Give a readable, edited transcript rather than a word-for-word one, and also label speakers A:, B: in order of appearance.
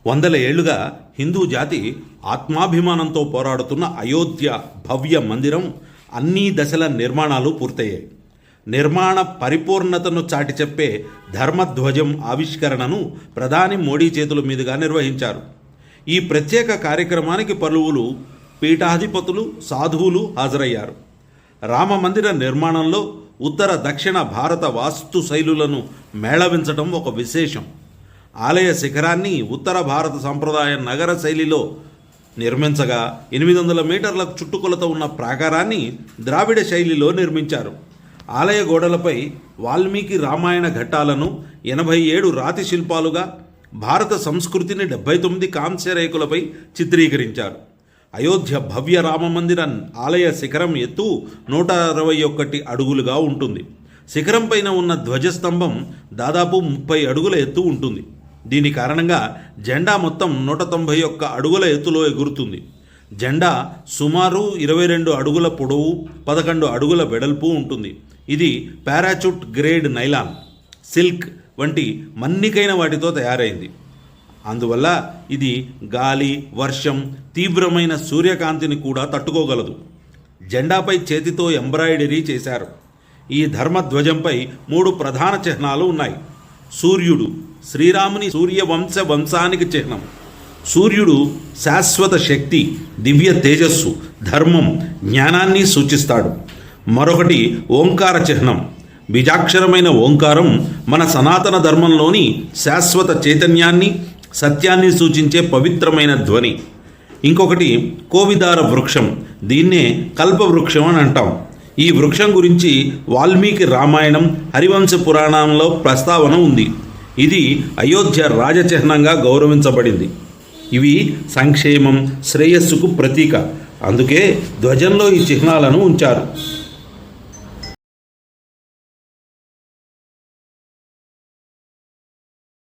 A: వందల ఏళ్లుగా హిందూ జాతి ఆత్మాభిమానంతో పోరాడుతున్న అయోధ్య భవ్య మందిరం అన్ని దశల నిర్మాణాలు పూర్తయ్యాయి. నిర్మాణ పరిపూర్ణతను చాటి చెప్పే ధర్మధ్వజం ఆవిష్కరణను ప్రధాని మోడీ చేతుల మీదుగా నిర్వహించారు. ఈ ప్రత్యేక కార్యక్రమానికి పలువురు పీఠాధిపతులు, సాధువులు హాజరయ్యారు. రామమందిర నిర్మాణంలో ఉత్తర దక్షిణ భారత వాస్తు శైలులను మేళవించడం ఒక విశేషం. ఆలయ శిఖరాన్ని ఉత్తర భారత సంప్రదాయ నగర శైలిలో నిర్మించగా 800 మీటర్ల చుట్టుకొలత ఉన్న ప్రాకారాన్ని ద్రావిడ శైలిలో నిర్మించారు. ఆలయ గోడలపై వాల్మీకి రామాయణ ఘట్టాలను 87 రాతి శిల్పాలుగా, భారత సంస్కృతిని 79 కాంస్య రేకులపై చిత్రీకరించారు. అయోధ్య భవ్య రామమందిర ఆలయ శిఖరం ఎత్తు 161 అడుగులుగా ఉంటుంది. శిఖరం పైన ఉన్న ధ్వజస్తంభం దాదాపు 30 అడుగుల ఎత్తు ఉంటుంది. దీని కారణంగా జెండా మొత్తం 191 అడుగుల ఎత్తులో ఎగురుతుంది. జెండా సుమారు 22 అడుగుల పొడవు, 11 అడుగుల వెడల్పు ఉంటుంది. ఇది పారాచూట్ గ్రేడ్ నైలాన్, సిల్క్ వంటి మన్నికైన వాటితో తయారైంది. అందువల్ల ఇది గాలి, వర్షం, తీవ్రమైన సూర్యకాంతిని కూడా తట్టుకోగలదు. జెండాపై చేతితో ఎంబ్రాయిడరీ చేశారు. ఈ ధర్మధ్వజంపై 3 ప్రధాన చిహ్నాలు ఉన్నాయి. సూర్యుడు శ్రీరాముని సూర్యవంశ వంశానికి చిహ్నం. సూర్యుడు శాశ్వత శక్తి, దివ్య తేజస్సు, ధర్మం, జ్ఞానాన్ని సూచిస్తాడు. మరొకటి ఓంకార చిహ్నం. బీజాక్షరమైన ఓంకారం మన సనాతన ధర్మంలోని శాశ్వత చైతన్యాన్ని, సత్యాన్ని సూచించే పవిత్రమైన ధ్వని. ఇంకొకటి కోవిదార వృక్షం. దీన్నే కల్పవృక్షం అని అంటాం. ఈ వృక్షం గురించి వాల్మీకి రామాయణం, హరివంశ పురాణంలో ప్రస్తావన ఉంది. ఇది అయోధ్య రాజచిహ్నంగా గౌరవించబడింది. ఇవి సంక్షేమం, శ్రేయస్సుకు ప్రతీక. అందుకే ధ్వజంలో ఈ చిహ్నాలను ఉంచారు.